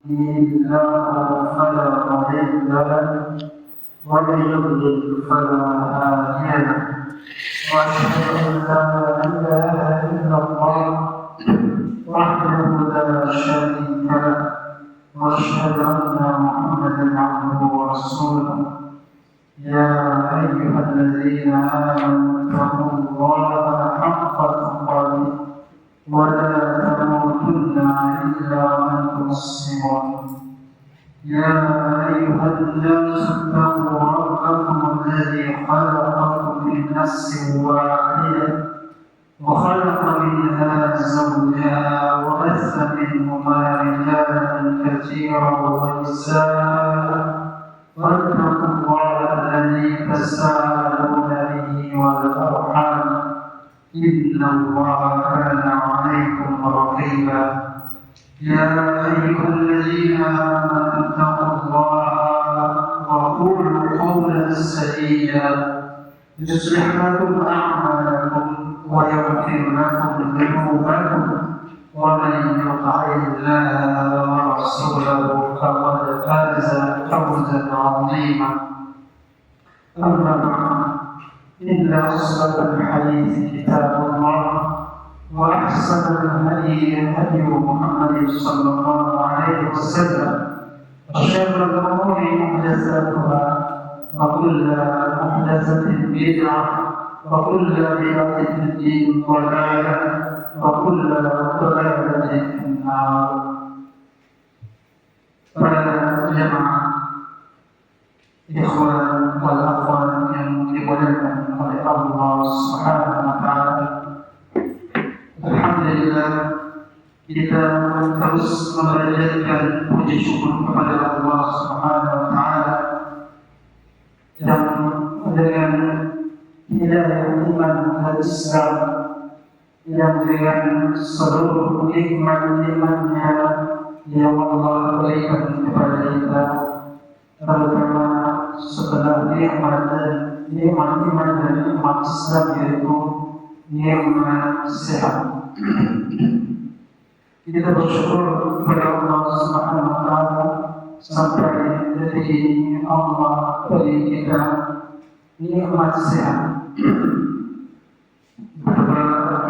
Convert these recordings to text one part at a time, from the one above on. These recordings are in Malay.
الله فلا مضل له ومن يضلل فلا هادي له واشهد ان لا اله الا الله وحده لا شريك له واشهد ان محمدا عبده ورسوله يا ايها الذين امنوا اتقوا الله حق تقاته ولا تموتن إلا وأنتم مسلمون يا أيها الناس اتقوا ربكم الذي خلقكم من نفس واحدة وخلق منها زوجها وبث منهما رجالا كثيرا ونساء واتقوا الله الذي تساءلون به والأرحام إن الله كان عليكم رقيبا يا أيها الذين آمنوا اتقوا الله وقولوا قولا سديدا يصلح لكم أعمالكم ويغفر لكم ذنوبكم ومن يطع الله ورسوله فقد فاز فوزا عظيما أما بعد إن أصدق الحديث كتاب الله وأحسن الهدي هدي محمد صلى الله عليه وسلم وشر الأمور محدثاتها وكل محدثة بدعة وكل بدعة في الدين ضلالة وكل ضلالة في النار. Para jemaah ikhwan wal akhwat yang dimuliakan oleh Allah Subhanahu wa taala. Alhamdulillah kita terus memanjatkan puji syukur kepada Allah Subhanahu wa taala yang dengan hidayah iman dan Islam yang dengan seluruh nikmat-nikmatnya yang Allah berikan kepada kita, terutama setelah nikmat iman dan nikmat Islam, yaitu nikmat sehat. Kita bersyukur kepada Allah Subhanahu wa taala sampai detik ini Allah beri kita nikmat sehat. Betapa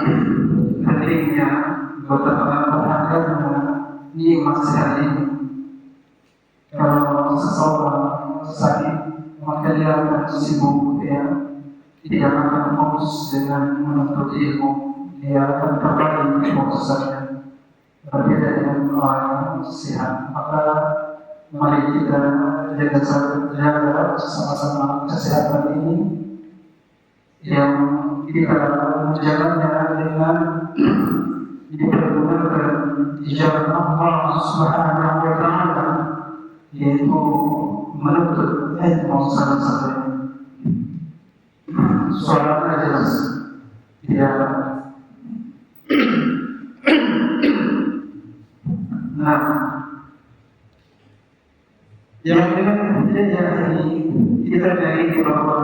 pentingnya, betapa berharganya nikmat sehat ini. Kalau seseorang sakit, maka dia akan sibuk, dia tidak akan fokus dengan menuntut ilmu, dia akan terbalik fokusnya. Berbeda dengan orang yang sehat. Maka mari kita jaga sama-sama kesehatan ini, yang kita menjalannya dengan dipergunakan di jalan Allah Subhanahu wa taala, yaitu menuntut ilmu salah-satunya. Sholat aja tidak. Nah, yang dengan hidayah ini kita meyakini bahwa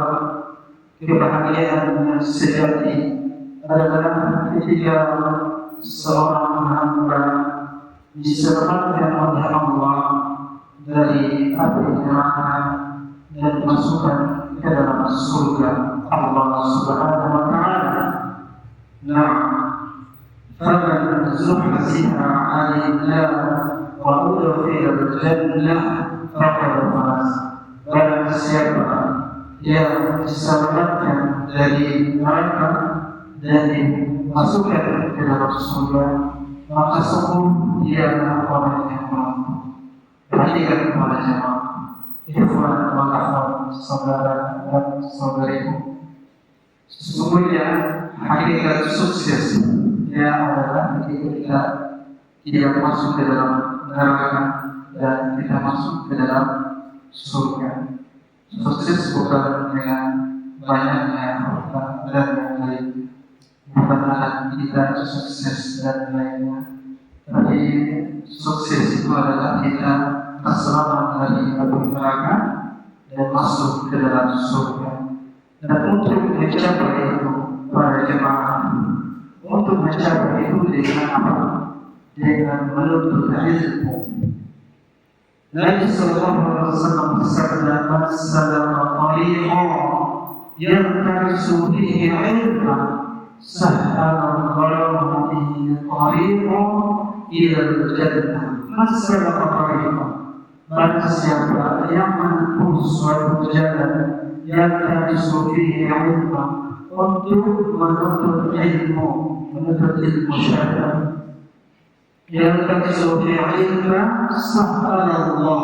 kebahagiaan sejati adalah ketika seorang hamba diselamatkan oleh Allah dari api neraka dan dimasukkan ke dalam surga Allah Subhanahu wa taala. Nah, faman zuhziha 'anil nar wa udkhila al-jannah faqad faz. Barang siapa yang diselamatkan dari neraka dan dimasukkan ke dalam surga, maka sungguh dia adalah orang yang beruntung. Perhatikan kepada jemaah, ikhwan wal akhwat, saudara dan saudariku. Sesungguhnya hakikat sukses dia adalah ketika tidak masuk ke dalam neraka dan tidak masuk ke dalam surga. Sukses bukan dengan banyaknya harta dan yang lain, bukan kita sukses dan lainnya, tapi sukses itu adalah kita selamat dari api neraka dan masuk ke dalam surga. Dan untuk mencapai itu, para jemaah, untuk mencapai itu dengan apa? Dengan menuntut ilmu, Nabi sallallahu alaihi wasallam bersabda, "Man salaka tariqan yaltamisu fihi 'ilman, sahhala Allahu bihi tariqan ila al-jannah." Man salaka tariqan, barang siapa yang menempuh suatu jalan yaltamisu fihi 'ilman, untuk menuntut ilmu syar'i, yaltamisu fihi 'ilman, sahhala Allah,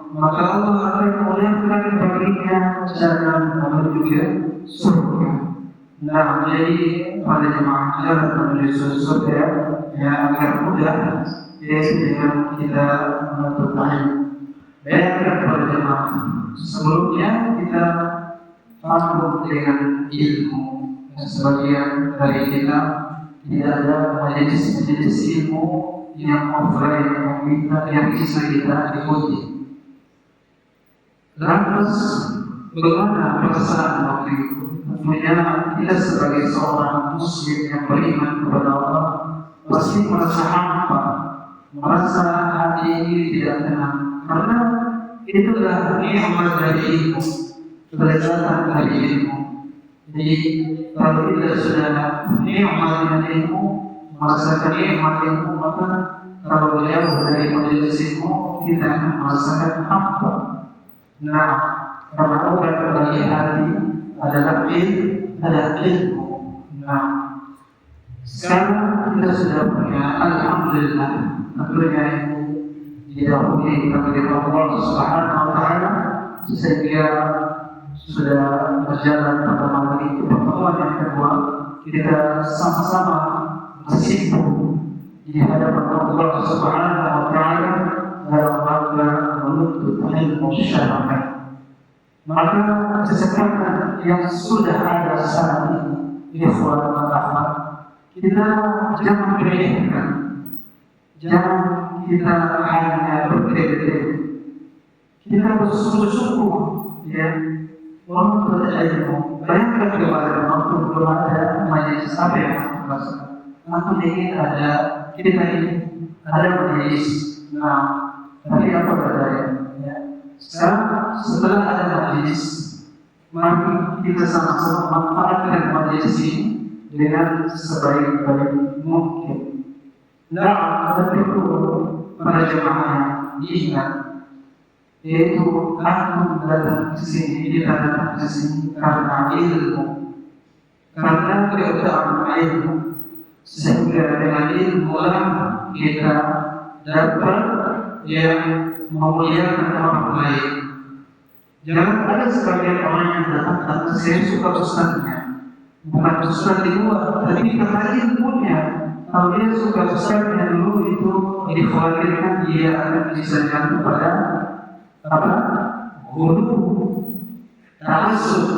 maka Allah akan memudahkan baginya jalan menuju ke surga. Nah, jadi pada jemaah jalan menuju surga yang agar mudah, yaitu dengan kita menuntut ilmu. Bayangkan pada jemaah, sebelumnya kita mampu dengan ilmu. Sebagian dari kita tidak ada majelis ilmu yang offline yang bisa kita ikuti. Lantas bagaimana perasaan waktu itu? Tentunya kita sebagai seorang muslim yang beriman kepada Allah pasti merasa hampa, merasa hati ini tidak tenang, karena itulah nikmat dari ilmu, kelezatan dari ilmu. Jadi kalau kita sudah nikmat dengan ilmu, merasakan nikmat ilmu, maka kalau jauh dari majelis ilmu kita akan merasakan hampa. Nah, karena obat bagi hati adalah ilmu. Nah, sekarang kita sudah punya, alhamdulillah, tentunya itu didahului oleh Allah Subhanahu wa Ta'ala, sehingga sudah berjalan pertama kali, pertemuan yang kedua kita sama-sama bersimpuh di hadapan Allah Subhanahu wa Ta'ala dalam rangka menuntut ilmu syar'i. Maka kesempatan yang sudah ada saat ini, ikhwan dan akhwat, kita jangan remehkan, jangan kita hanya bertele-tele, kita bersungguh-sungguh ya menuntut ilmu. Bayangkan kepada waktu belum ada majelis apa yang rasakan. Aku ingin ada kita ini ada majelis. Nah, tapi apa adanya? Ya. Sekarang setelah ada majelis, mari kita sama-sama manfaatkan majelis ini dengan sebaik-baik mungkin. Nah, tentu para jemaah diingat, yaitu aku datang ke sini, kita datang ke sini karena ilmu, karena keutamaan ilmu, sehingga dengan ilmu lah kita dapat yang memuliakan orang lain. Jangan ada sebagian orang yang datang, saya suka ustaznya, bukan ustaz di luar, tapi karena ilmunya. Kalau dia suka ustaznya dulu, itu dikhawatirkan dia akan bisa jatuh pada apa? Guru, ta'assub,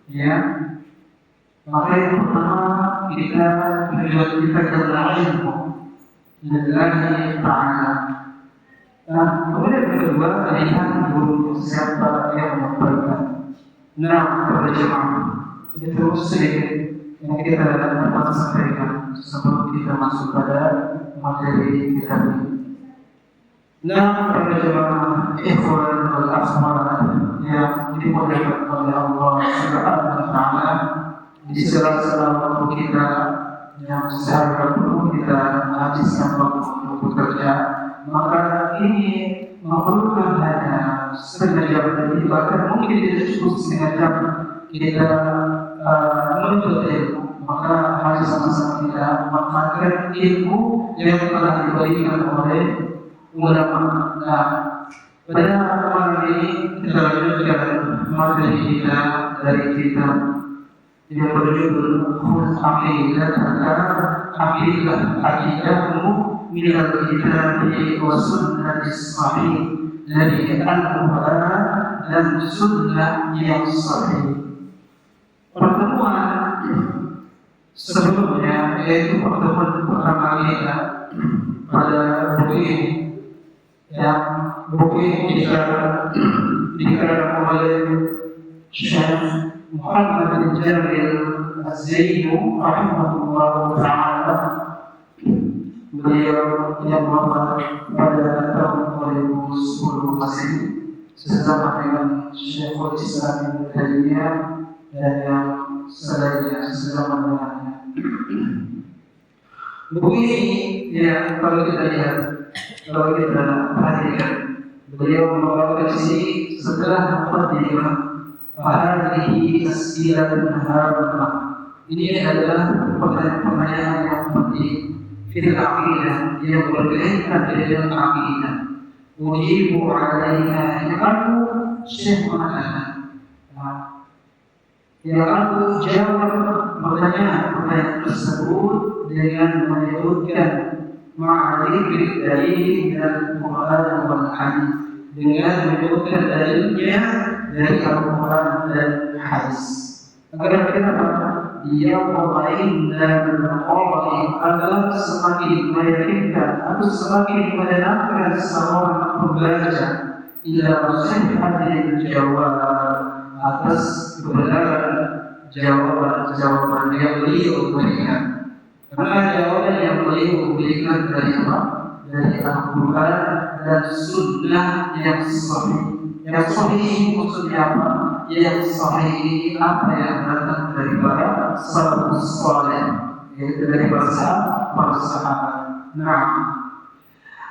ya. Maka yang pertama kita adalah ilmu lillahi ta'ala. Nah, kemudian yang kedua, lihat guru siapa yang memberikan. Nah, pada jemaah itu sedikit yang kita dapat sampaikan sebelum kita masuk pada materi kita ini. Nah, para jemaah ikhwan wal akhwat yang dimuliakan oleh Allah Subhanahu wa Ta'ala, di sela-sela waktu kita yang sehari penuh kita menghabiskan waktu untuk bekerja, maka ini memerlukan hanya setengah jam, jadi bahkan mungkin tidak cukup setengah jam kita menuntut ilmu. Maka harus sama-sama kita memanfaatkan ilmu yang telah diberikan oleh ulama. Nah, pada malam ini kita lanjutkan materi kita dari kitab yang berjudul Aqidahmu minal kitabi wa sunnatis sahih, dari Al-Quran dan sunnah yang sahih. Pertemuan sebelumnya, yaitu pertemuan pertama kita pada buku ini, yang buku ini dikarang oleh Syekh Muhammad bin Jamil Az-Zainu rahimahullah ta'ala. Beliau yang wafat pada tahun 2010 masih sesama dengan Syekhul Islam Ibnu Taimiyah dan yang selainnya sesama dengannya. Buku ini ya kalau kita lihat, kalau kita perhatikan, beliau membawakan di sini setelah muqaddimah hadhihi as'ilatun haramah. Ini adalah pertanyaan-pertanyaan yang penting fil aqidah yang berkaitan dengan aqidah. Ujibu 'alaiha yaqulu Syekh Muhammad. Yang aku jawab pertanyaan-pertanyaan tersebut dengan menyebutkan ma'arif dalil dan Quran wal hadis, dengan menyebutkan dalilnya dari Al-Quran dan hadis. Agar kenapa? Dia lain dan orang adalah semakin meyakinkan atau semakin menenangkan seorang pembaca ila sihhatil jawab atas kebenaran jawaban yang beliau berikan. Karena jawaban yang beliau berikan dari apa? Dari Al-Quran dan Sunnah yang sahih. Yang sahih maksudnya apa? Yang sahih apa yang datang dari para salafus saleh, yaitu dari para sahabat. Nah,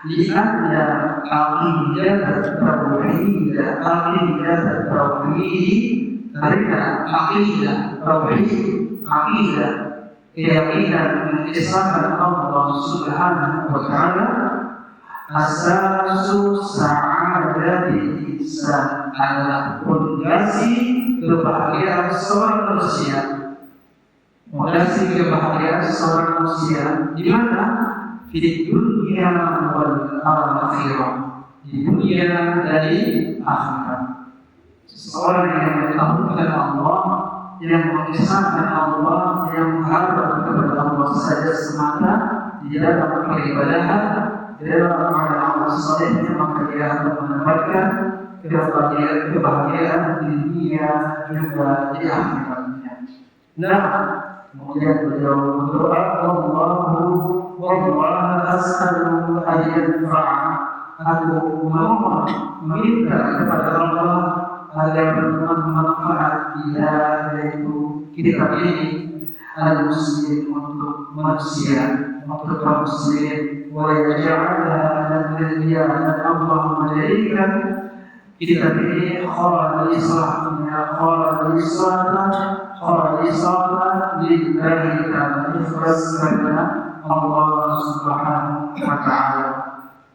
lianna aqidah tauhid, karena aqidah tauhid, aqidah keyakinan mengesahkan Allah Subhanahu wa taala asasu sa'adatil insan, adalah fondasi kebahagiaan seorang manusia. Fondasi kebahagiaan seorang manusia di mana? Di dunia wal akhirah, di dunia dari akhirat. Seseorang yang mengagungkan Allah, yang mengesahkan Allah, yang mengharap kepada Allah saja semata di dalam peribadahan, di dalam amal salehnya, maka dia akan mendapatkan kebahagiaan di dunia juga di akhiratnya. Nah, kemudian beliau berdoa, Wallahu as'alu an yanfa'a, aku meminta kepada Allah agar bermanfaat bila yaitu kitab ini al-muslim untuk manusia, untuk kaum muslimin, wa yaj'alha dan Allah menjadikan kitab ini khalisatan lillahi ta'ala, ikhlas karena Allah Subhanahu wa ta'ala.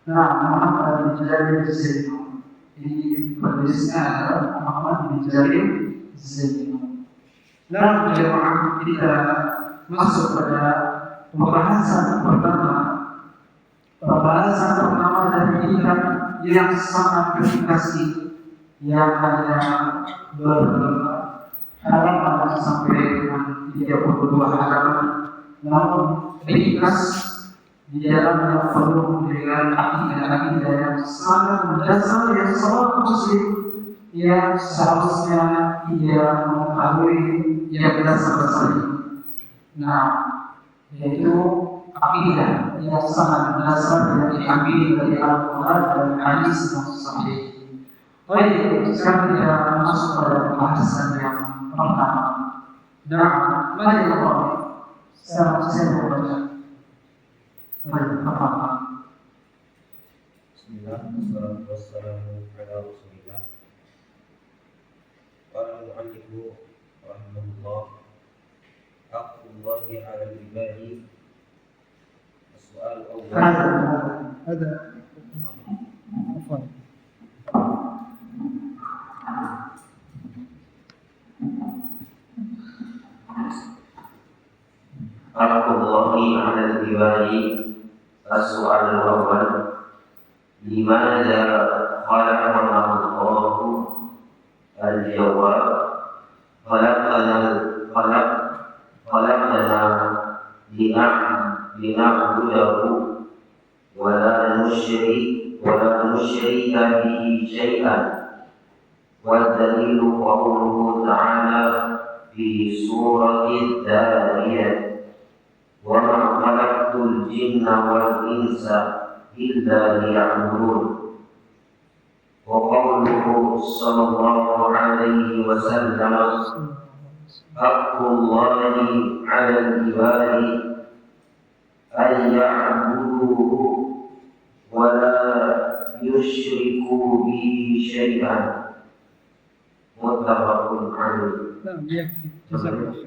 Nah, Muhammad bin Jalil Zainul, ini penulisnya adalah Muhammad bin Jalil Zainul. Nah, jemaah, kita masuk pada pembahasan pertama dari kitab yang sangat berfikasi, yang hanya berhalaman sampai dengan 32 halaman, namun ringkas di dalamnya penuh dengan akidah-akidah yang sangat mendasar yang seorang muslim yang seharusnya ia mengetahui yang dasar-dasar ini. Nah, yaitu akidah yang sangat mendasar yang diambil dari Al-Quran dan hadis yang sahih. Baik, sekarang kita masuk pada pembahasan yang pertama. Nah, mari kita saya membaca. Bismillahirrahmanirrahim. Wassalamu ala Rasulillah. Qala al-mu'allifu rahimahullah, haqqullahi 'ala al-ibadi. As-su'al al-awwal. Ada. Afwan. Haqqullahi 'ala al-ibadi. As-su'al al-awwal. Limadha khalaqana Allah? Al-jawab, khalaqana lina'budahu wa la nushrika bihi syai'an. والدليل قوله تعالى في سورة الذاريات وما خلقت الجن والإنس إلا ليعبدون. صلى الله عليه وسلم حق الله على العباد أن يعبدوه ولا يشركوا به شيئا متفق عليه. نعم يكفي جزاك الله خير.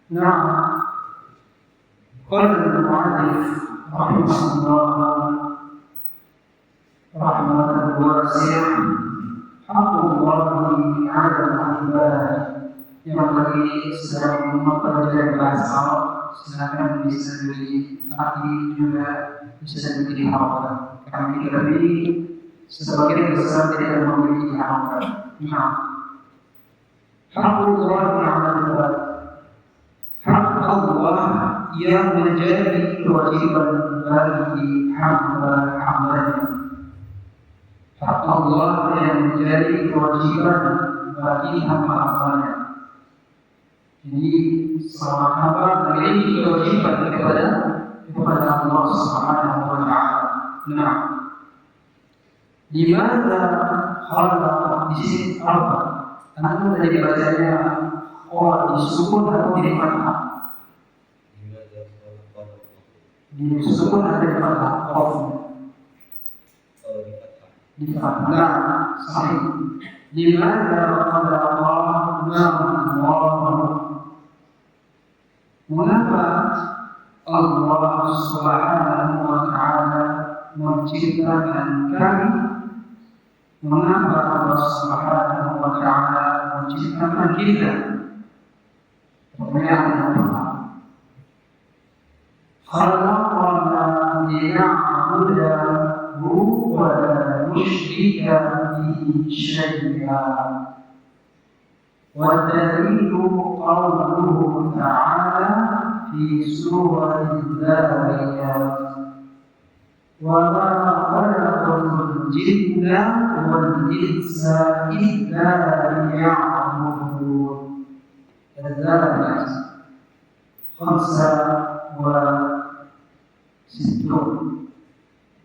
نعم قال المؤلف رحمه الله رحمة واسعة حق الله على العباد ينبغي sedang mempelajari bahasa silakan bisa diarti juga bisa dihafal kami lebih sebagian besar tidak memiliki hafal. Nah, hak Allah ala al-ibad, hak Allah yang menjadi kewajiban bagi hamba-hambanya. Hak Allah yang menjadi kewajiban bagi hamba-hambanya. Jadi seorang hamba memiliki kewajiban kepada Allah Subhanahu wa Ta'ala. Nah, di mana khalaqa di sini apa? Anda tadi bacanya disukun atau di fathah? Disukun atau di fathah? Di fathah. Nah, sahih. Di mana khalaqa mengapa Allah Subhanahu wa Ta'ala menciptakan kami? Mengapa Allah Subhanahu wa Ta'ala menciptakan kita? Pertanyaan yang pertama. Khalaqana liya'budahu wa la nusyrika bihi syai'an. والدليل قوله تعالى في سورة الذاريات وما خلقت الجن والإنس إلا ليعبدون. الذاريات 65.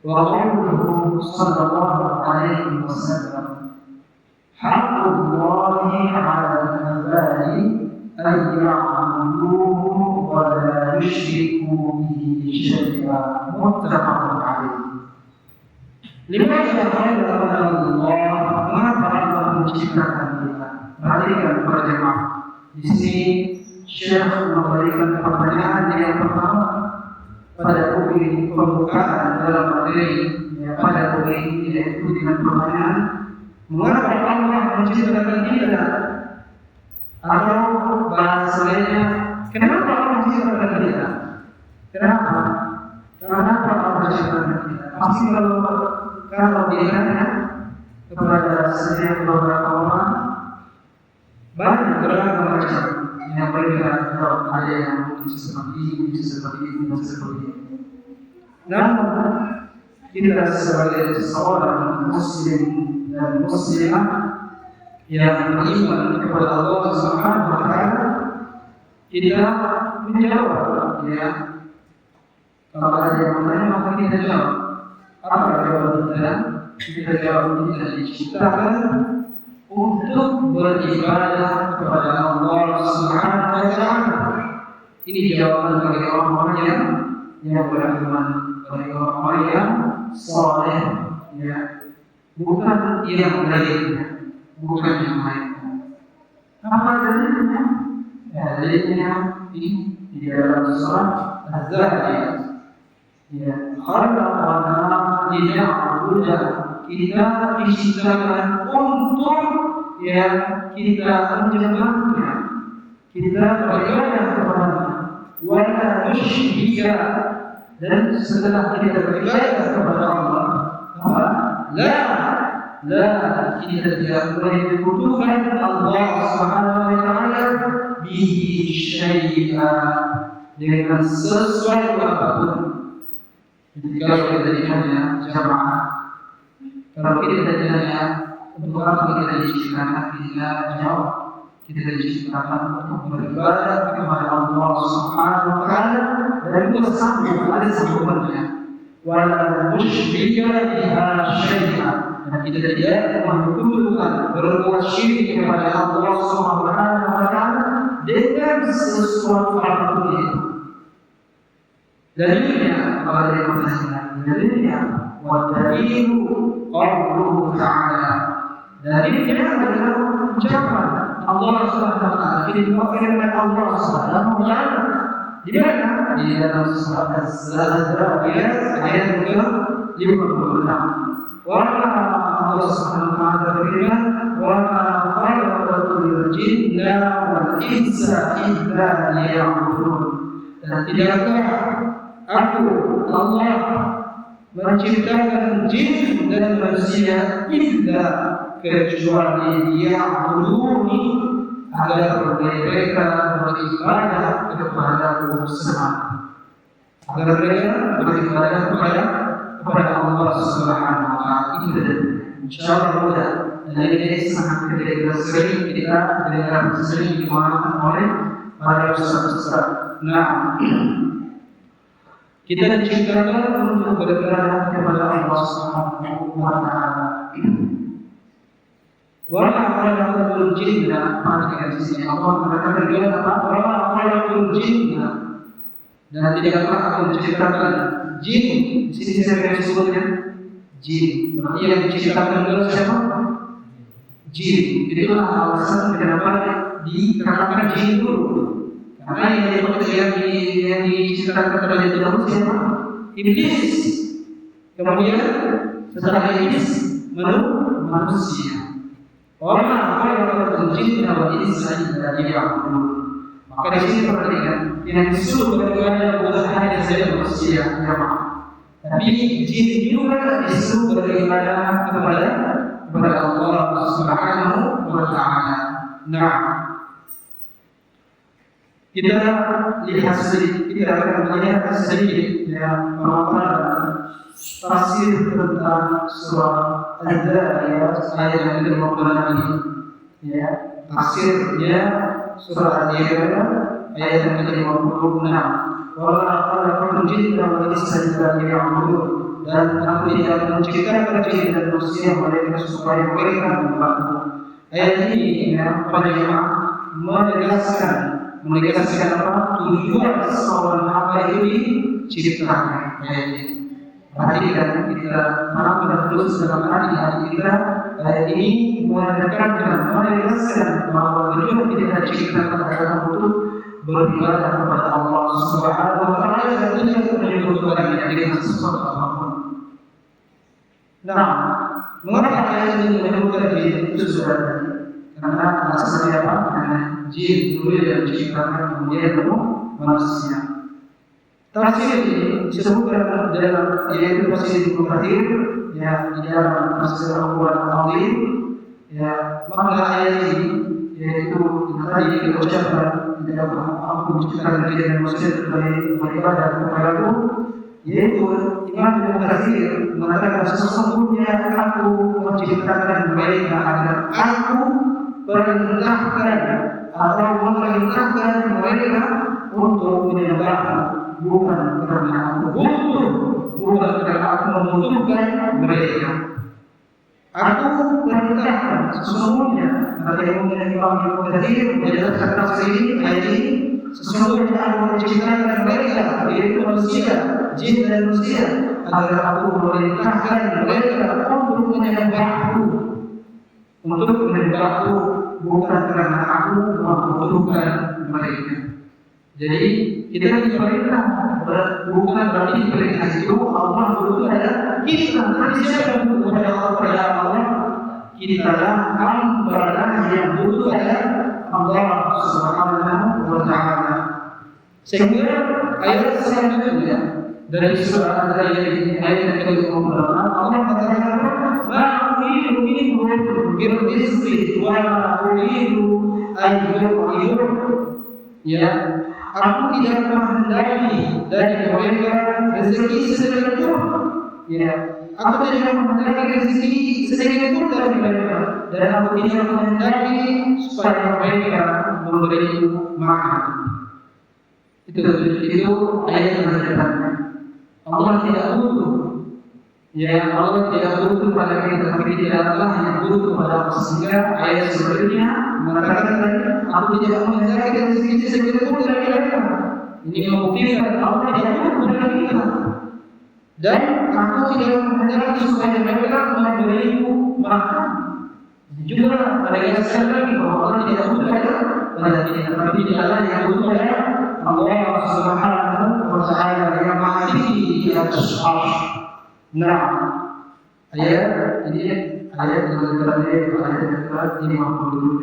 وقوله صلى الله عليه وسلم حق الله على العباد أن يعبدوه ولا يشركوا به شيئا متفق عليه. لماذا خلق الله ما Allah menciptakan kita? Perhatikan para jemaah. Di sini Syekh memberikan pertanyaan yang pertama pada poin pembukaan dalam materi. Pada poin ini yaitu dengan pertanyaan, mengapa Allah menciptakan kita? Atau bahasa lainnya, kenapa Allah menciptakan kita? Kenapa? Kenapa Allah menciptakan kita? Pasti kalau ditanya kepada setiap beberapa orang, banyak beragam macam yang mereka tahu, ada yang mungkin seperti ini, seperti ini, dan seperti ini. Namun kita sebagai seorang Muslim dan Muslimah yang beriman kepada Allah Subhanahu wa Ta'ala, kita menjawab, ya. Kalau ada yang bertanya, maka kita jawab. Apa jawaban kita? Kita jawab, kita diciptakan untuk beribadah kepada Allah Subhanahu wa Ta'ala. Ini jawaban bagi orang-orang yang beriman, bagi orang-orang yang saleh, ya. Bukan yang lainnya, bukan yang lainnya. Apa dalilnya? Ya, dalilnya ini di dalam surah Az-Zariyat. Ya, khalaqana liya'budahu, kita diciptakan untuk kita menyembahnya, kita beribadah kepada-Nya. Wa la nusyrika, dan setelah kita beribadah kepada Allah, kita tidak boleh menyekutukan Allah Subhanahu wa Ta'ala bihi syai'an, dengan sesuatu apapun. Kalau kita ditanya jamaah, kalau kita ditanya untuk apa kita diciptakan, kita jawab Kita diciptakan untuk beribadah kepada Allah Subhanahu wa taala dan bersambung ada sambungannya. Wala musyrika biha syai'an. Dan kita tidak mendudukan berbuat syirik kepada Allah Subhanahu wa taala dengan sesuatu apapun itu. Dalilnya apa yang pertanyaan? Dalilnya wa dalilu qauluhu ta'ala. Dalilnya adalah ucapan Allah Subhanahu wa taala, firman Allah Subhanahu wa taala di mana? Di dalam surat Az-Zariyat ayat ke-56. Wa Allah Subhanahu wa taala berfirman, "Wa ma khalaqatul jinna wal insa illa liya'budun." Dan tidakkah aku Allah menciptakan jin dan manusia illa kecuali liya'buduni, agar mereka beribadah kepada-Ku semata. Agar mereka beribadah kepada Allah Subhanahu wa taala. Itu insyaallah mudah. Dan ini sangat kita sering kita dengar sering dimakan oleh para ustaz-ustaz. Nah, kita diciptakan untuk beribadah kepada Allah Subhanahu wa taala. Wa ma khalaqatul jinna, perhatikan di sini Allah mengatakan dia apa? Wa ma khalaqatul jinna, dan tidaklah aku menciptakan jin. Di sini saya sebutkan jin. Berarti yang diciptakan adalah siapa? Jin. Itulah alasan kenapa dikatakan jin dulu. Karena yang diciptakan terlebih dahulu siapa? Iblis. Kemudian setelah iblis manusia. Orang khalaqatul jinna wal insa illa liya'budun. Maka di sini perhatikan, yang disuruh beribadah bukan hanya saja manusia, tapi jin juga disuruh beribadah kepada Allah Subhanahu wa taala. Nah, kita lihat sedikit, kita akan melihat sedikit ya tafsir tentang surah Al-Zariyat ayat yang ke-56 ini. Ya, tafsirnya surah Al-Zariyat ayat yang ke-56. Wa ma khalaqatul jinna wal insa illa liya'budun. Dan aku tidak menciptakan jin dan manusia melainkan supaya mereka menyembahku. Ayat ini ya, pada jemaah menegaskan apa? Tujuan seorang hamba itu diciptakan. Ayat ini. Perhatikan kita melakukan terus dalam hati kita. Ayat ini menekankan, menegaskan bahwa tujuan kita diciptakan adalah untuk beribadah kepada Allah Subhanahu wa taala dan tidak menyekutukannya dengan sesuatu apapun. Nah, mengapa ayat ini menyebutkan jin? Itu sudah tadi. Karena asalnya apa? Karena jin dulu yang diciptakan, kemudian manusia. Tafsir ini disebutkan dalam yaitu tafsir Ibnu Katsir ya, di dalam tafsir Al-Azim ya, makna ayat ini yaitu yang tadi kita ucapkan di dalam aku menciptakan diri dan manusia sebagai beribadah kepadaku, yaitu Imam Ibnu Katsir mengatakan sesungguhnya aku menciptakan mereka agar aku perintahkan atau memerintahkan mereka untuk menyembahku. Bukan karena aku butuh, bukan karena aku membutuhkan mereka. Aku perintahkan sesungguhnya, kata Imam Ibnu Katsir menjelaskan tafsir ini ayat ini, sesungguhnya aku menciptakan mereka, yaitu manusia, jin dan manusia, agar aku memerintahkan mereka untuk menyembahku, bukan karena aku membutuhkan mereka. Jadi kita diperintah, bukan berarti perintah itu Allah butuh pada kita. Tapi siapa yang butuh pada Allah? Kita lah hamba yang butuh pada Allah Subhanahu wa taala. Sehingga ayat selanjutnya dari surah Al-Zariyat ini ayat yang ke-56 Allah mengatakan, "Ma uridu minhum min rizqin wa ma uridu an yu'minun." Ya, aku tidak menghendaki dari mereka rezeki sekalipun. Ya, Aku tidak menghendaki rezeki sedikit pun dari mereka, dan aku tidak menghendaki supaya mereka memberiku makan. Itu ayat yang terakhir. Allah tidak butuh. Ya, Allah tidak butuh pada kita, tapi tidak Allah yang butuh pada Allah. Sehingga ayat sebelumnya mengatakan aku tidak menghendaki rezeki sedikit pun dari mereka. Ini membuktikan Allah tidak butuh dari kita. Dan aku tidak menghendaki supaya mereka memberiku makan. Juga ada yang lagi bahwa Allah tidak butuh pada kita, tapi tidak Allah yang butuh pada Allah Subhanahu wa Ta'ala yang Maha Tinggi di atas arsy. Nah, ayat ini ayat yang terakhir ayat yang ke-57.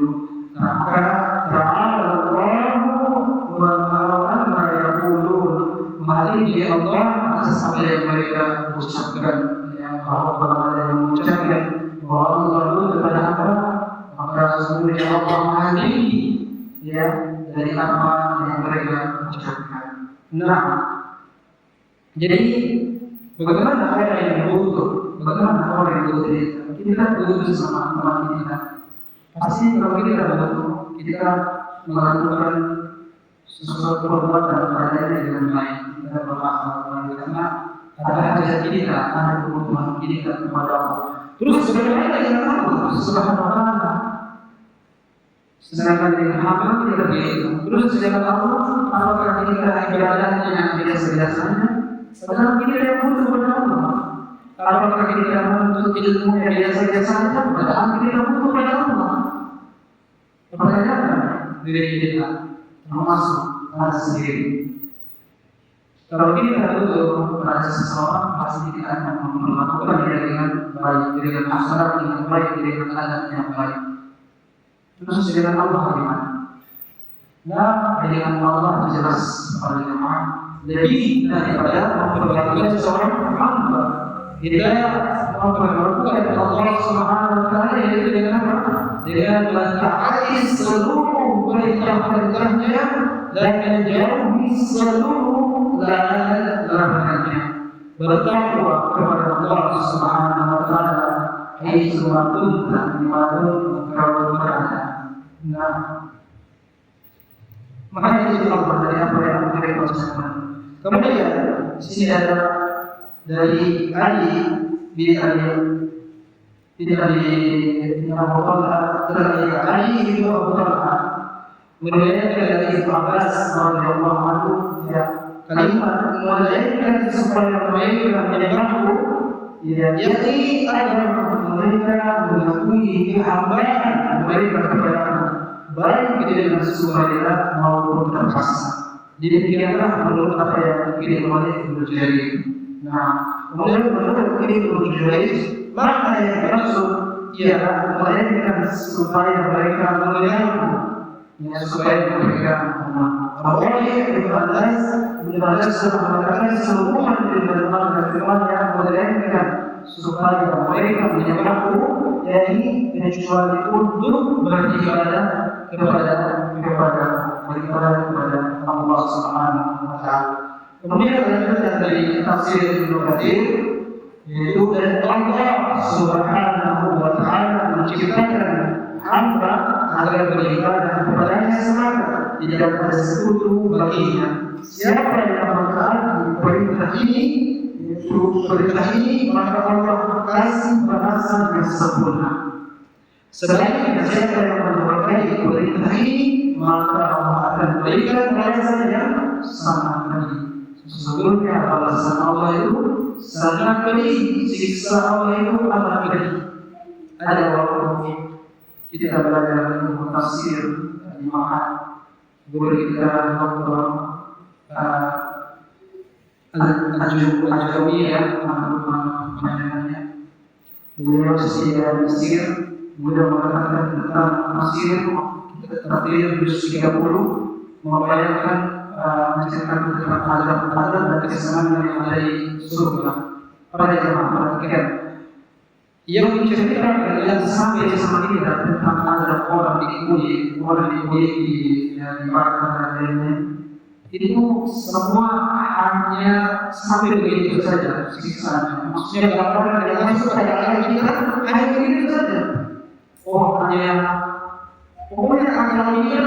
Maka ta'ala Allahu wa ma yaqulun. Maha tinggi Allah atas apa yang mereka ucapkan. Ya, bahwa ada yang mengucapkan bahwa Allah itu kepada apa? Maka sesungguhnya Allah Maha tinggi. Ya, dari apa yang mereka ucapkan. Nah, jadi bagaimana orang yang butuh? Bagaimana orang yang butuh? Kita butuh sama teman kita. Pasti kalau kita butuh, kita melakukan sesuatu perbuatan padanya dengan baik. Kita berakhlak baik karena ada hajat kita, ada kebutuhan kita kepada Allah. Terus bagaimana kita tahu? Subhanahu wa ta'ala. Sedangkan dengan hamba kita begitu. Terus sedangkan Allah, apakah kita ibadahnya yang biasa-biasanya? Padahal kita yang butuh kepada Allah. Apakah kita menuntut ilmu yang biasa-biasanya? Padahal kita butuh kepada Allah. Pertanyakan diri kita, termasuk kita sendiri. Kalau kita butuh pada seseorang, pasti kita akan melakukan dengan baik, dengan akhlak yang baik, dengan adab yang baik. Terus dengan Allah bagaimana? Nah, dengan Allah jelas pada jemaah lebih daripada memperhatikan seseorang hamba. Kita memperhatikan Allah Subhanahu wa Ta'ala yaitu dengan apa? Dengan mentaati seluruh perintah-perintahnya dan menjauhi seluruh larangan-larangannya. Bertakwa kepada Allah Subhanahu wa Ta'ala haitsu ma kunta dimanapun engkau berada. Nah, makanya itu Allah dari apa yang mereka ucapkan. Kemudian di sini ada dari Ali bin Abu Talha dari Ali bin Abu Talha meriwayatkan dari Ibnu Abbas radhiyallahu anhu ya kalimat melainkan supaya mereka menyembahku ya yakni agar mereka mengakui kehambaan mereka kepada baik dengan sukarela maupun terpaksa. Demikianlah menurut apa yang dipilih oleh Ibnu Jarir. Nah, kemudian menurut Ibnu Jarir, makna yang dimaksud ialah melainkan supaya mereka mengenalku, ya supaya mereka mengenalku. Ibnu Abbas mengatakan sehubungan dengan makna firman yang melainkan supaya mereka menyembahku, yakni kecuali untuk beribadah kepada Allah Subhanahu wa Ta'ala. Kemudian lanjutan dari tafsir Ibnu Katsir yaitu dan Allah Subhanahu wa Ta'ala menciptakan hamba agar beribadah kepadanya semata, tidak ada sekutu baginya. Siapa yang mentaati perintah ini, yaitu perintah ini, maka Allah kasih balasan yang sempurna. Sebaliknya siapa yang mendurhakai perintah ini, maka Allah akan berikan balasan yang sangat pedih. Sesungguhnya balasan Allah itu sangat pedih, siksa Allah itu amat pedih. Ada waktu kita belajar ilmu tafsir di Ma'had, guru kita Dr. Al-Jawiyah, namanya. Beliau sejarah Mesir, beliau mengatakan tentang Mesir terdiri dari 30 membayangkan menceritakan tentang adab-adab dan kesenangan yang ada di surga. Pada jemaah perhatikan, yang menceritakan yang sampai sama kita tentang adab orang diuji di neraka dan lainnya. itu semua hanya sampai begitu saja siksaannya. Maksudnya gambaran dari langsung ada kita hanya begitu saja. Oh hanya pokoknya akan mikir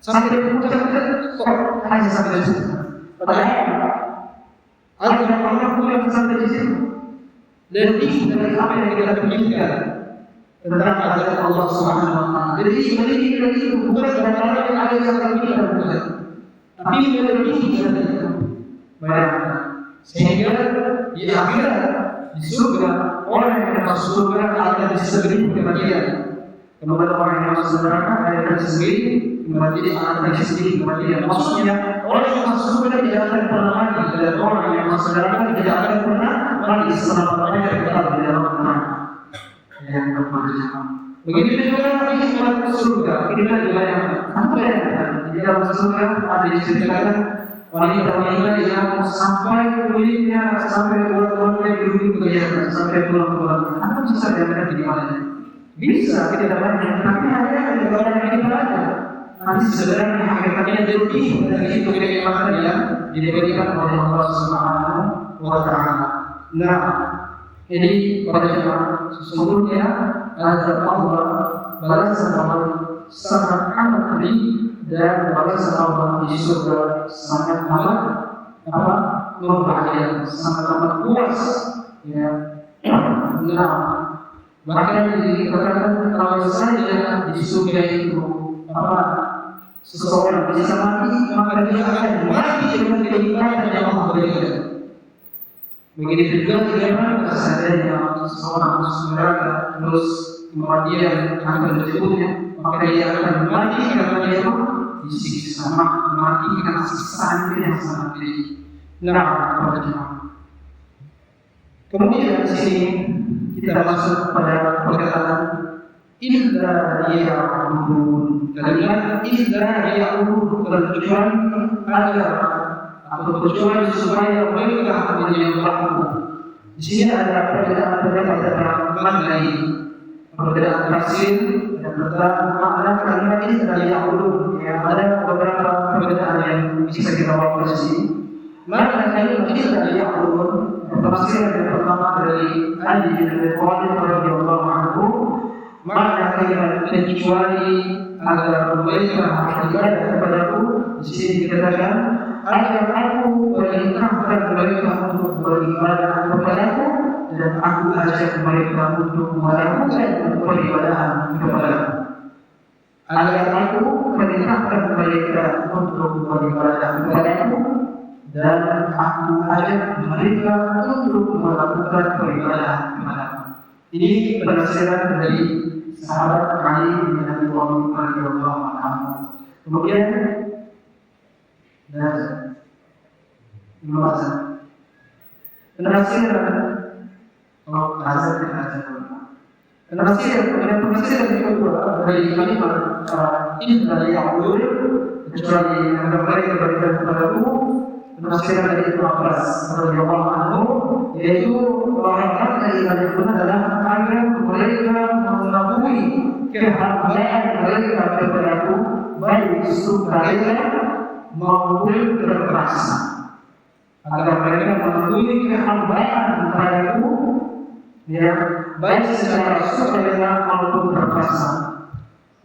sampai puncak hanya sampai di situ. Padahal ada orang punya sampai di situ. Lebih dari apa yang kita pikirkan tentang azab Allah Subhanahu wa taala. Jadi lebih dari itu bukan gambaran yang ada yang kita bukan. Tapi lebih dari itu. Bayangkan. Sehingga di akhirat di surga orang yang masuk surga akan disebut kebahagiaan. Kemudian orang yang masuk neraka akan disebut kebahagiaan, akan disebut kebahagiaan. Maksudnya orang yang masuk surga tidak akan pernah mati dan orang yang masuk neraka tidak akan pernah mati selama-lamanya kekal di dalam neraka. Yang berjamaah. Begitu juga bagi masuk surga kita dibayangkan. Apa yang di dalam surga ada diceritakan wanita-wanita yang sampai kulitnya sampai bulan-bulannya dirugi kegiatan sampai bulan-bulan. Apa bisa diambil di mana? Bisa kita dapatkan, tapi hanya di bagian kita saja. Nanti sebenarnya hakikatnya lebih dari itu kenikmatan yang diberikan oleh Allah Subhanahu wa taala. Nah, jadi para jemaah sesungguhnya azab Allah, balasan Allah sangat amat pedih dan balasan Allah di surga sangat amat membahagiakan, sangat amat puas. Ya, nah, bahkan dikatakan kalau saja di surga itu seseorang bisa mati, maka dia akan mati dengan kenikmatan yang Allah berikan. Begitu juga bagaimana seandainya seseorang masuk neraka terus kematian akan menjemputnya, maka dia akan mati karena dia disiksa, mati karena siksaan yang sangat pedih. Nah, kemudian di sini kita masuk pada perkataan illa liya'budun. Kalimat illa liya'budun kecuali agar atau kecuali supaya mereka menyembahku. Di sini ada perbedaan makna ini, perbedaan tafsir dan perbedaan makna kalimat illa liya'budun. Ya, ada beberapa perbedaan yang bisa kita bawa di sini. Makna kalimat illa liya'budun, tafsir yang pertama dari Ali bin Abi Thalib radhiyallahu anhu, makna kalimat kecuali agar mereka beribadah kepadaku. Di sini dikatakan agar aku perintahkan mereka untuk beribadah kepadaku dan aku ajak mereka untuk melakukan peribadahan kepadaku. Agar aku perintahkan mereka untuk beribadah kepadaku dan aku ajak mereka untuk melakukan peribadahan kepadaku. Ini penafsiran dari sahabat Ali bin Abi Thalib radhiyallahu anhu. Kemudian penafsiran penafsiran yang kedua dari kalimat illa liya'budun, kecuali agar mereka beribadah kepadaku. Penafsiran dari Ibnu Abbas radhiyallahu anhu, yaitu orang-orang yang beribadah adalah agar mereka mengakui kehambaan mereka kepadaku, baik sukarela maupun terpaksa. Agar mereka mengakui kehambaan kepadaku, ya, baik secara sukarela maupun terpaksa.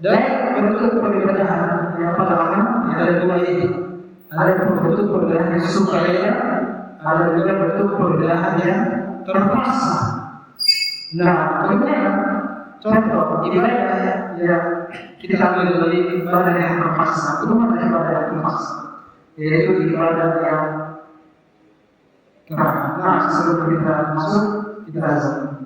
Dan bentuk peribadahan yang pertama ada dua ini. Ada bentuk peribadahan yang sukarela, ada juga bentuk peribadahan yang terpaksa. Nah, bagaimana contoh ibadah yang kita ambil dari ibadah yang terpaksa? Itu mana ibadah yang terpaksa? Yaitu ibadah yang kerah. Nah, sebelum kita masuk, kita azan.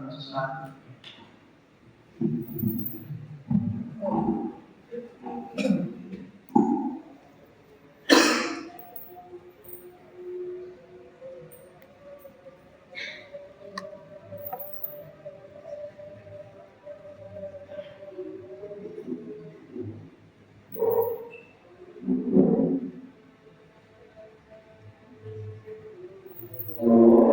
Allah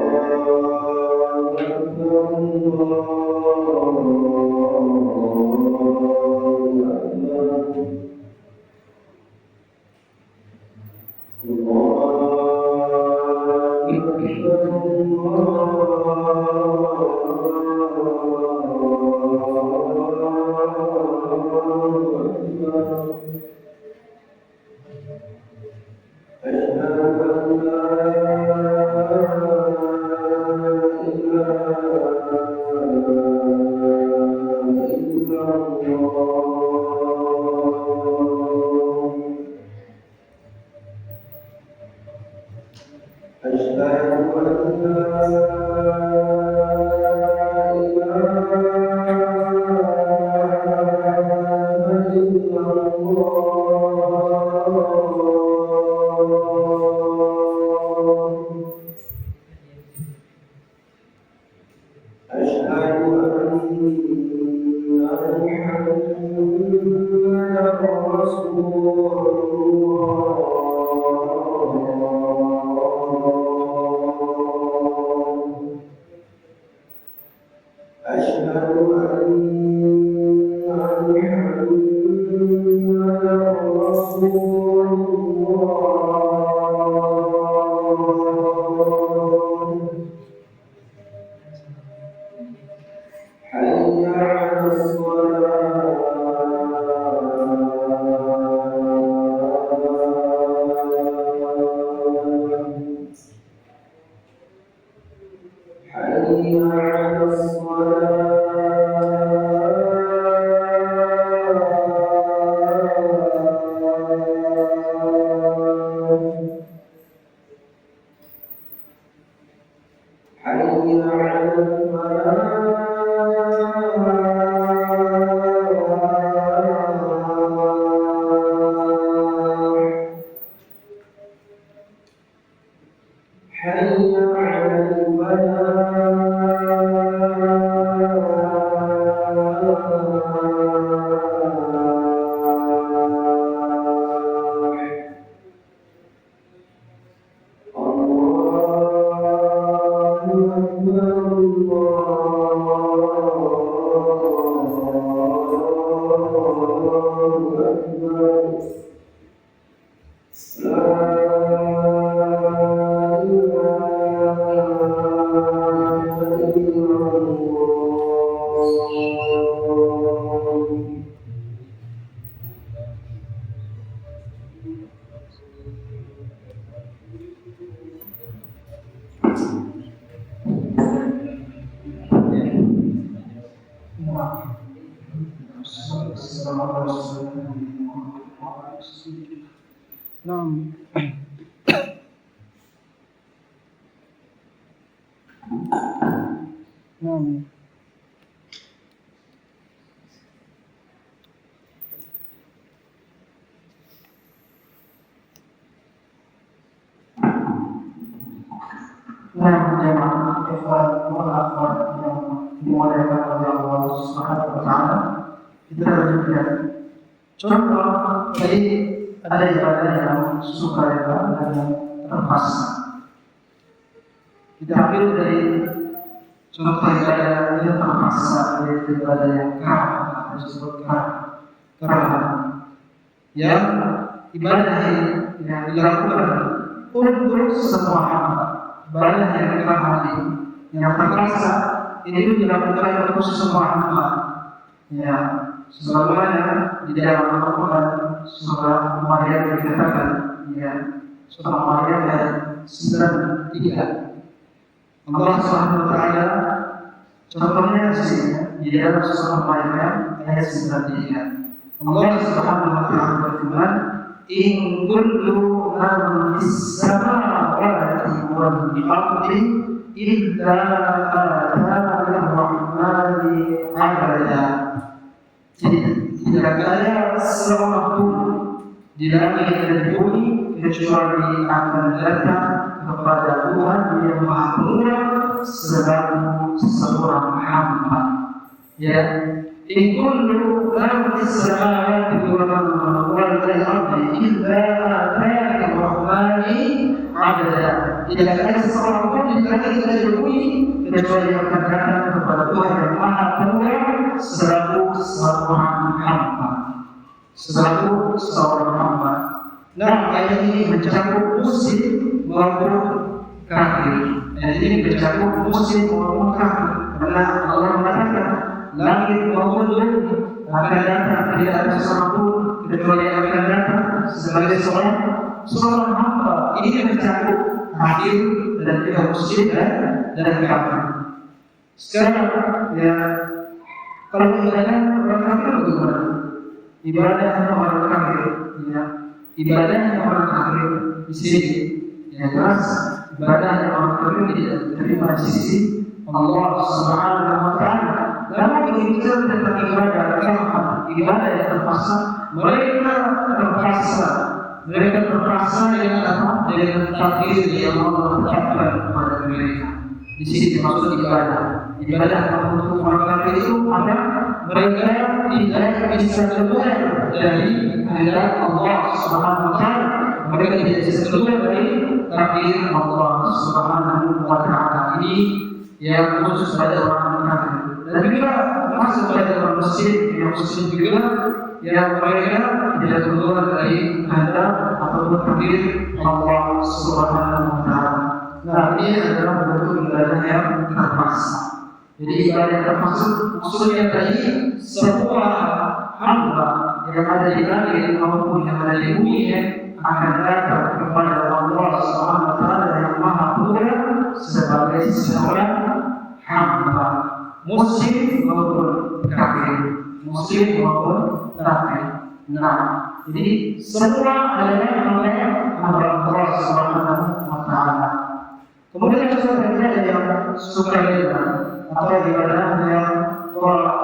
نعم. نعم. jemaah ikhwan wal akhwat yang dimuliakan oleh Allah Subhanahu wa taala, kita lanjutkan. Contoh dari ada ibadah yang sukarela dan yang terpaksa. Kita ambil dari contoh ibadah yang terpaksa, dari ibadah yang karah, disebutkan karah, yang ibadah yang dilakukan untuk semua hamba. Ibadah yang karah yang terpaksa itu dilakukan untuk semua hamba. Ya, sebagaimana di dalam Al-Quran surah Maryam dikatakan, ya, surah Maryam ayat 93. Allah Subhanahu wa taala contohnya di sini di dalam surah Maryam ayat 93. Allah Subhanahu wa taala berfirman, "In kullu man fis samawati wal ardi illa atana ar-rahmani 'abada." Tidak ada seorang pun di langit dan di bumi kecuali akan datang kepada Tuhan yang Maha Pengampun selaku seorang hamba. Ya, in kullu man fis samawati wal ardi illa atana ar-rahmani 'abada. Tidak ada seorang pun di langit dan di bumi kecuali akan datang kepada Tuhan yang Maha Pengampun selaku seorang hamba. Nah, ayat ini mencakup muslim maupun kafir. Ayat ini mencakup muslim maupun kafir. Karena Allah mengatakan langit maupun bumi akan datang, tidak ada seorang pun kecuali akan datang sebagai seorang hamba. Ini mencakup kafir dan juga muslim dan kafir. Sekarang ya, kalau ibadah orang kafir bagaimana? Ibadahnya orang kafir, ya. Ibadahnya orang kafir di sini, ya jelas ibadahnya orang kafir tidak diterima di sisi Allah Subhanahu Wa Taala. Namun berbicara tentang ibadah kafir, ibadah yang terpaksa, mereka terpaksa dengan apa? Dengan takdir yang Allah tetapkan kepada mereka. Di sini termasuk ibadah. Ibadah untuk orang kafir itu ada mereka tidak bisa keluar dari kehendak Allah Subhanahu Wa Taala. Mereka tidak bisa keluar dari takdir Allah Subhanahu Wa Taala. Ini yang khusus pada orang kafir. Dan juga masuk pada orang muslim, yang muslim juga yang mereka tidak keluar dari kehendak atau takdir Allah Subhanahu Wa Taala. Nah, ini adalah bentuk ibadah yang terpaksa. Jadi ibadah yang terpaksa maksudnya tadi semua hamba yang ada di langit maupun yang ada di bumi akan datang kepada Allah Subhanahu Wa Taala yang Maha Mulia sebagai seorang hamba, muslim maupun kafir, muslim maupun kafir. Nah, jadi semua adalah hamba Allah Subhanahu Wa Taala. Kemudian sebenarnya ada yang sukarela atau ibadah yang tolak.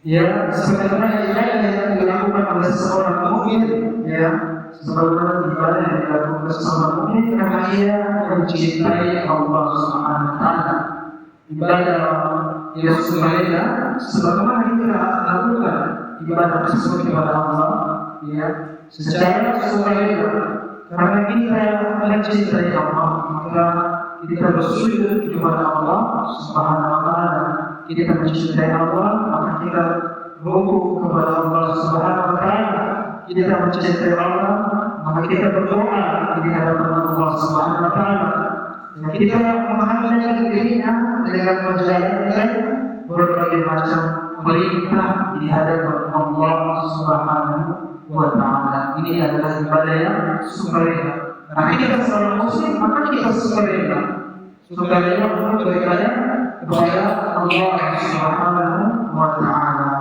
Ya, sebenarnya ibadah yang dilakukan oleh seorang mukmin, ya, sebagaimana ibadah yang dilakukan oleh seorang mukmin karena ia mencintai Allah Subhanahu Wa Taala. Ibadah yang sukarela, sebagaimana kita lakukan ibadah tersebut kepada Allah, ya, secara sukarela. Karena kita mencintai Allah, maka kita bersujud kepada Allah Subhanahu Wa Taala. Kita mencintai Allah, maka kita rukuk kepada Allah Subhanahu Wa Taala. Kita mencintai Allah, maka kita berdoa di hadapan Allah Subhanahu Wa Taala. Kita menghambakan dirinya dengan menjalankan berbagai macam perintah di hadapan Allah Subhanahu Wa Taala. Ini adalah ibadah yang sukarela. Karena kita seorang muslim, maka kita sukarela. Sukarela untuk beribadah kepada Allah Subhanahu Wa Taala.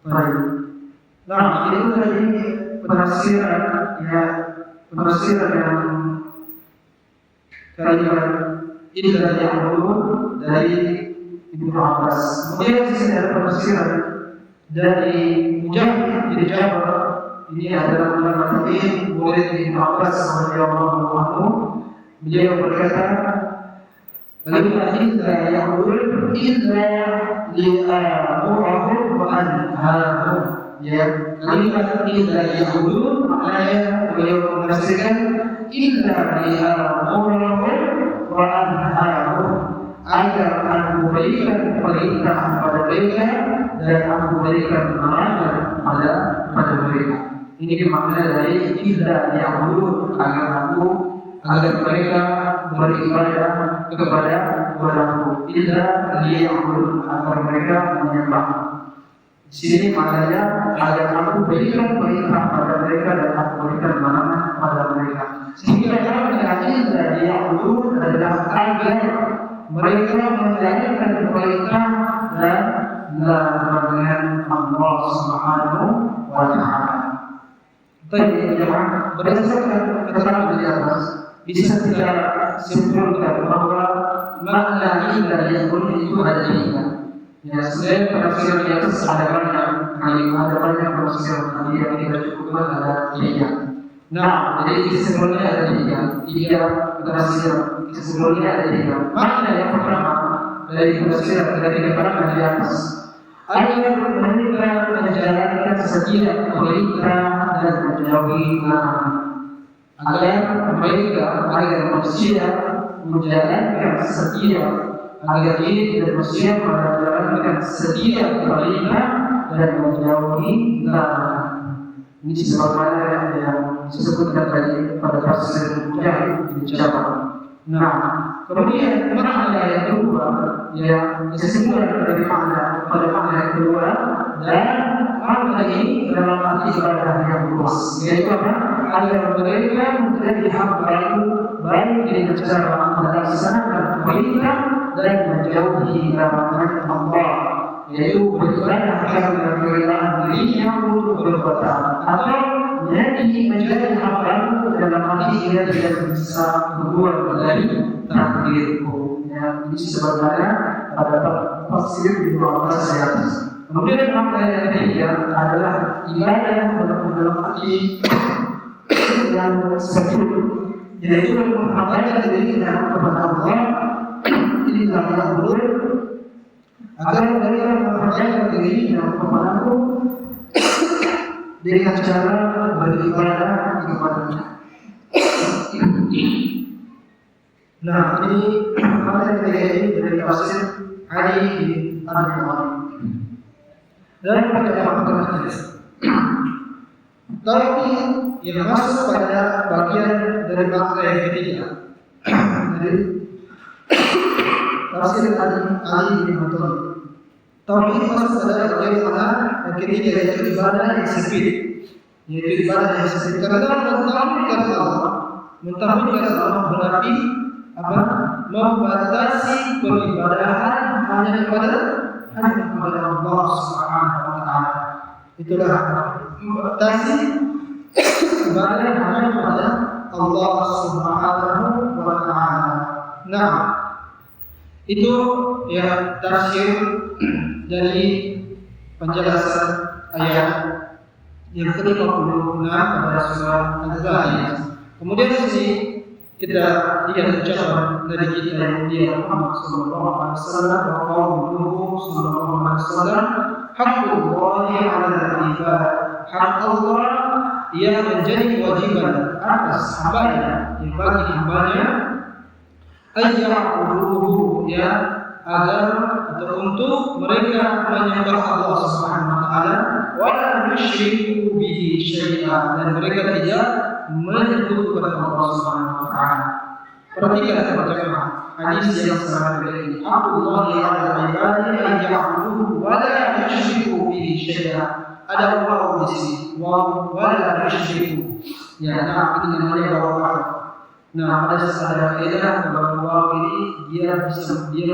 Baik. Nah, itu tadi penafsiran yang kalimat illa ya'budun dari Ibnu Abbas. Kemudian ada penafsiran dari Mujahid bin Jabr. Ini adalah ulama tabi'in, murid Ibnu Abbas radhiyallahu anhu. Beliau berkata, "Kalimat illa ya'budun illa li'amurahum wa anhahum." Ya, kalimat illa ya'budun maknanya beliau menafsirkan illa li'amurahum wa anhahum, agar aku berikan perintah pada mereka dan aku berikan larangan pada mereka. Ini makna dari illa ya'budun, agar mereka beribadah kepada Tuhanku. Illa liya'budun, agar mereka menyembah. Di sini maknanya agar aku berikan perintah pada mereka dan aku berikan larangan pada mereka. Sehingga illa liya'budun adalah agar mereka menjalankan perintah dan larangan Allah Subhanahu Wa Taala. Tapi berdasarkan keterangan di atas, bisa kita simpulkan bahwa makna illa ya'budun itu ada tiga. Ya, selain penafsiran di atas ada banyak penafsiran yang kita cukupkan ada tiga. Nah, jadi kesimpulannya ada tiga penafsiran. Kesimpulannya ada tiga. Makna yang pertama dari penafsiran dari keterangan di atas, agar mereka menjalankan setiap perintah dan menjauhi larangan. Agar manusia menjalankan setiap, agar diri dan manusia menjalankan setiap perintah dan menjauhi larangan. Ini sebagaimana yang disebutkan tadi pada tafsir Mujahid bin Jabal. Nah, kemudian makna yang kedua yang kesimpulan dari makna pada makna yang kedua, dan makna ini dalam arti ibadah yang luas, yaitu apa? Agar mereka menjadi hamba baik dengan cara melaksanakan perintah dan menjauhi larangan Allah, yaitu beribadah karena kerelaan dirinya untuk berbuat taat, atau menjadi hamba dalam arti dia tidak bisa keluar dari takdirku. Yang ini sebagaimana pada tafsir di bawah saya. Kemudian makna yang ketiga adalah ibadah dalam arti yang seperti yaitu mengabaikan diri kepada Allah. Ini adalah betul agar mereka mengabaikan diri kepadaku dengan cara beribadah kepada-Nya. Nah, ini makna yang ketiga ini dari tafsir Ali bin Abi Thalib. Dan pada makna tauhid yang masuk pada bagian dari makna yang ketiga dari tafsir Ali bin Abi Thalib. Tauhid masuk pada bagian mana yang ketiga, yaitu ibadah yang sempit, yaitu ibadah yang sempit. Karena mentauhidkan Allah berarti apa? Membatasi peribadahan hanya kepada Allah Subhanahu wa taala. Itulah membatasi ibadah hanya kepada Allah Subhanahu wa taala. Nah, itu ya tafsir dari penjelasan ayat yang ke-56 pada surah Al-Zariyat. Kemudian di sini kita lihat ucapan dari kita yang mulia Muhammad sallallahu alaihi wasallam wa qauluhu sallallahu alaihi wasallam, haqqullahi 'alal 'ibad. Hak Allah yang menjadi kewajiban atas hambanya, yang bagi hambanya ayya'buduhu, ya, agar atau untuk mereka menyembah Allah Subhanahu wa taala, wa la yusyriku bihi syai'an, dan mereka tidak menyekutukan Allah Subhanahu wa taala. Perhatikan teman-teman hadis yang sangat ini. Allahu 'ala ibadi ayya'buduhu wa la yusyriku bihi syai'an. Ada waw di sini, waw wa la yusyriku. Ya, nah ini namanya waw. Nah, ada kaidah bahwa waw ini dia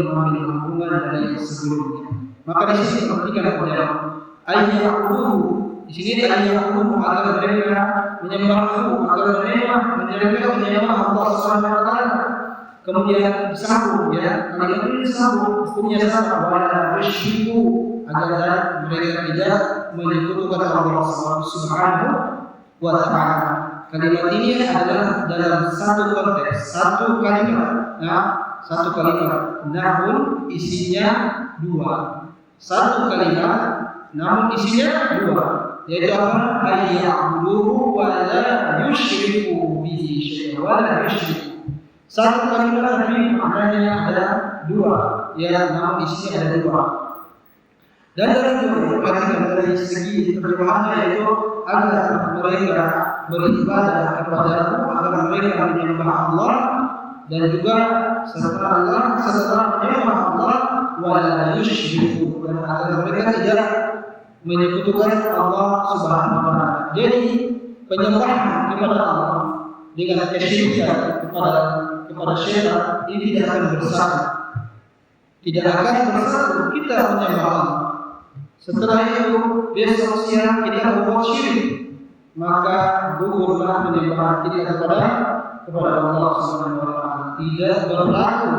mengambil hubungan dari sebelumnya. Maka di sini perhatikan pelajaran ayya'buduhu. Di sini ayya'buduhu agar mereka menyembahku, agar mereka menyembah Allah Subhanahu wa taala. Kemudian disambung, ya, kalimat ini disambung, hukumnya sama, wala yusyriku, agar mereka tidak menyekutukan Allah Subhanahu wa taala. Kalimat ini adalah dalam satu konteks, satu kalimat, nah, satu kalimat, namun isinya dua. Satu kalimat, namun isinya dua, yaitu apa? Ayya'buduhu wa la yusyriku bihi syai'an, wa la yusyriku. Satu kalimat tapi maknanya ada dua, ya, namun isinya ada dua. Dan dalam perhatikan dari segi terjemahannya, yaitu agar mereka beribadah kepadaku, agar mereka menyembah Allah, dan juga setelah menyembah Allah wala yusyriku, dan agar mereka tidak menyekutukan Allah Subhanahu wa taala. Jadi penyembahan kepada Allah dengan kesyirikan kepada syaitan ini tidak akan bersatu. Tidak akan bersatu kita menyembah Allah. Setelah itu besok siang kita berbuat syirik, maka gugurlah penyembahan kita kepada Allah Subhanahu wa taala. Tidak berlaku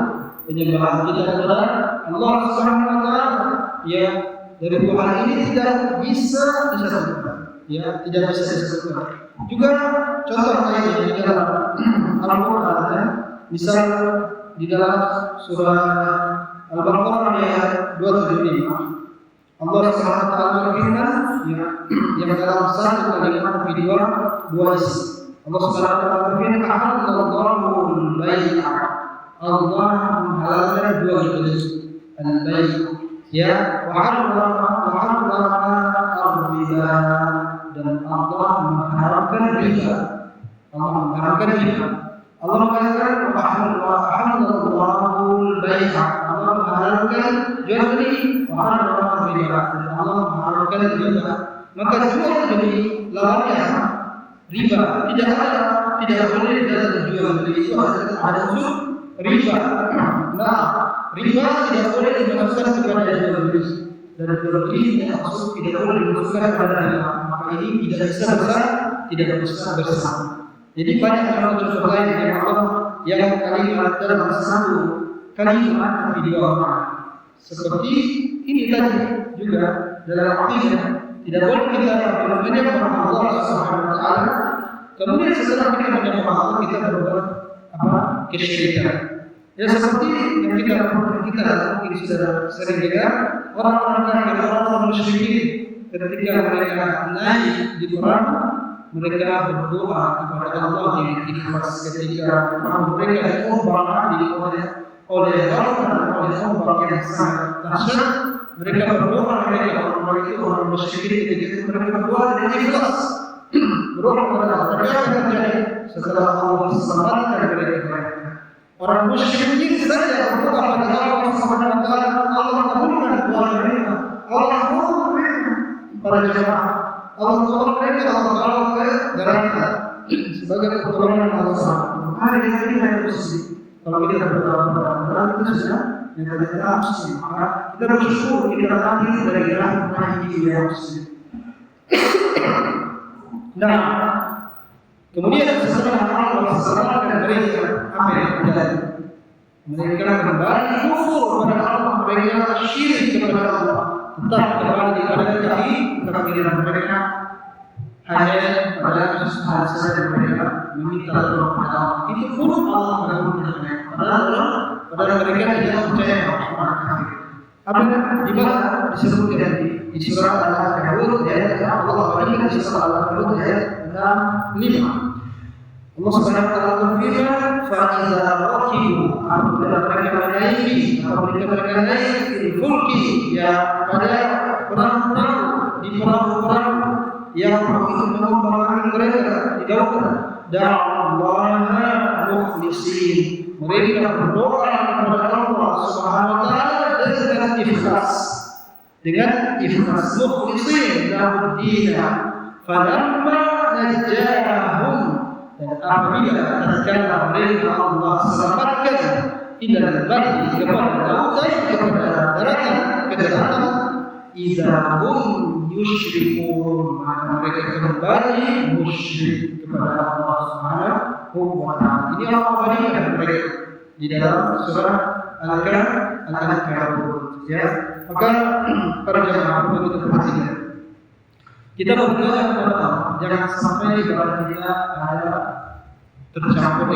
penyembahan kita kepada Allah Subhanahu wa taala. Ya, dari Tuhan ini tidak bisa disatukan. Ya, tidak bisa disatukan. Juga contoh lainnya di dalam Al-Qur'an, misal di dalam surah Al-Baqarah ayat 275. Allah Subhanahu wa taala berfirman, yang dalam satu kalimat tapi dua isi. Allah Subhanahu wa taala berfirman, "Ahallallahu al-bai'a." Allah menghalalkan dua jenis al-bai', Ya, wa'allama ar-riba, dan Allah mengharamkan riba. Allah mengharamkan riba. Allah mengatakan wa'ahallallahu al-bai'a. Allah mengharamkan jual beli. Wa'ahallallahu riba. Dan Allah mengharamkan riba. Maka jual beli lawannya riba. Tidak boleh dalam jual beli itu ada unsur riba. Nah, riba tidak boleh dimasukkan kepada jual beli, dan jual beli tidak boleh dimasukkan kepada riba. Maka ini tidak bisa bersama. Jadi banyak contoh lain yang Allah yang kalimat dalam satu kalimat tapi dua makna. Seperti ini tadi juga dalam akidah tidak boleh kita menyembah Allah Subhanahu wa taala, kemudian setelah kita menyembah Allah kita berbuat kesyirikan. Ya seperti yang kita mungkin sudah sering dengar orang-orang kafir, orang-orang musyrikin ketika mereka naik di perang, mereka berdoa kepada Allah yang ikhlas ketika mereka diombak oleh ombak yang sangat dahsyat. Mereka berdoa, orang itu orang musyrikin ketika itu mereka berdoa dengan ikhlas, berdoa kepada Allah. Ternyata terjadi setelah Allah selamatkan mereka. Orang musyrikin saja berdoa kepada Allah Subhanahu wa taala, Allah kabulkan doa mereka. Allah kabulkan mereka para jemaah. Allah tolong mereka, Allah tolong ke neraka sebagai pertolongan Allah Subhanahu wa taala. Hari ini kita muslim. Kalau kita berdoa kepada Allah itu sudah yang kita muslim. Maka kita bersyukur kita tadi dari rahmat yang muslim. Nah, kemudian setelah Allah selamatkan mereka, apa yang terjadi? Mereka kembali kufur kepada Allah, mereka syirik kepada Allah, tetap kembali kepada kekafiran mereka. Hanya pada kesalahan saja mereka meminta tolong kepada Allah. Itu pun Allah mengabulkan mereka. Padahal mereka tidak percaya kepada kafir. Apa di mana disebutkan di surah Al-Ankabut ayat Allah berikan di surah Al-Ankabut ayat 65. Allah Subhanahu wa taala berfirman, "Fa idza raqibu", apabila mereka naik di fulki, ya pada perahu-perahu, di perahu-perahu yang itu mengombangkan mereka di lautan, da'allaha mukhlisin, mereka berdoa kepada Allah Subhanahu wa taala dengan ikhlas mukhlisin lahu dina, falamma najjahum, dan apabila tatkala mereka Allah selamatkan ilal barri, kepada lautan, kepada daratan, ke daratan, idahum yusyrikun, maka mereka kembali musyrik kepada Allah Subhanahu wa taala. Ini Allah berikan mereka di dalam surah Al-Ankabut, ya. Maka para jemaah perlu kita perhatikan. Kita berdoa kepada Allah, jangan sampai ibadah kita ada tercampur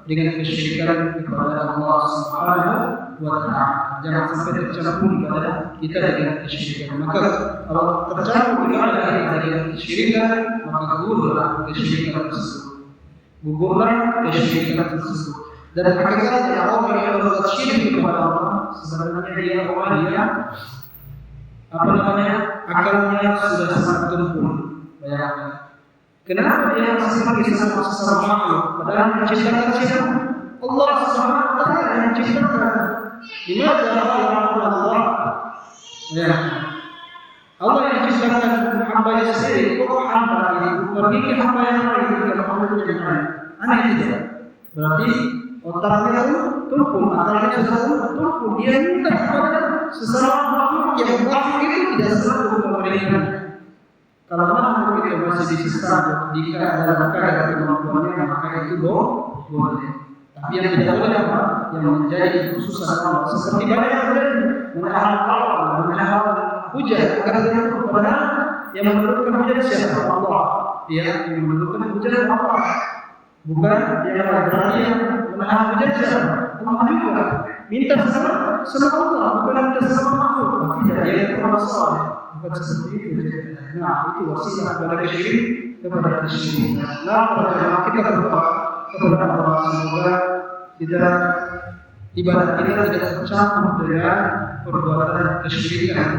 dengan kesyirikan kepada Allah Subhanahu wa taala. Jangan sampai tercampur ibadah kita dengan kesyirikan. Maka kalau tercampur ibadah kita dengan kesyirikan, maka gugurlah kesyirikan tersebut. Dan hakikatnya orang yang berbuat syirik kepada Allah sebenarnya dia orang yang akalnya sudah sangat tumpul. Bayangkan, kenapa dia masih pakai sesama makhluk padahal menciptakan siapa? Allah Subhanahu wa taala yang menciptakan. Dimana Allah? Ya, Allah yang menciptakan hamba-Nya sendiri. Kok hamba ini pergi ke hamba yang lain, ke makhluk yang lain? Aneh tidak? Berarti otaknya itu tumpul, akalnya sudah tumpul. Dia minta kepada sesama makhluk yang makhluk itu tidak selalu memberikan. Kalau makhluk itu masih disisa jika dalam keadaan kemampuannya, maka itu boleh. Tapi yang tidak boleh apa? Yang menjadi khususan Allah. Seperti banyak yang menahan Allah, menahan hujan, karena dia kepada yang menurunkan hujan siapa? Allah. Dia yang menurunkan hujan Allah. Bukan yang berarti yang menahan hujan siapa? Allah juga. Minta sama Allah, bukan minta sama makhluk. Tidak, dia yang termasuk. Bukan seperti itu. Nah, itu wasilah kepada kesyirik, kepada kesyirikan. Nah, kita berdoa kepada Allah, semoga kita ibadah kita tidak tercampur dengan perbuatan kesyirikan,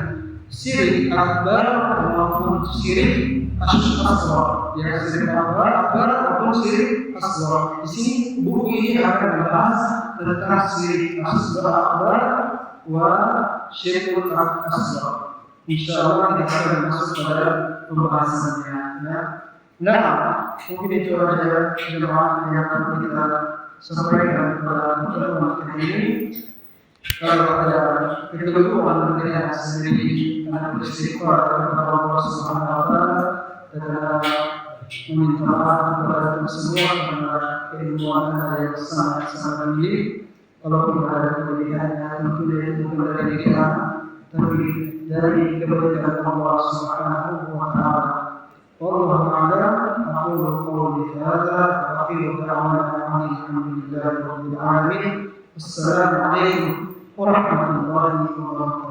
syirik akbar maupun syirik asghar. Ya, syirik akbar maupun syirik asghar. Di sini buku ini akan membahas tentang syirik akbar wa syirkul asghar. Insyaallah kita akan masuk pada pembahasannya. Ya. Nah, mungkin itu saja jemaah yang akan kita sampaikan pada pertemuan ini. Kalau ada ketentuan dari sendiri dan beristighfar kepada Allah Subhanahu wa taala dan meminta maaf kepada kita semua karena keilmuan yang sangat tinggi. Kalau tidak ada kelebihan tentu itu bukan dari kita, tapi dari kebaikan Allah Subhanahu wa taala. والله أعلم. أقول قولي هذا وأخير دعوانا أن الحمد لله رب العالمين. السلام عليكم ورحمة الله وبركاته.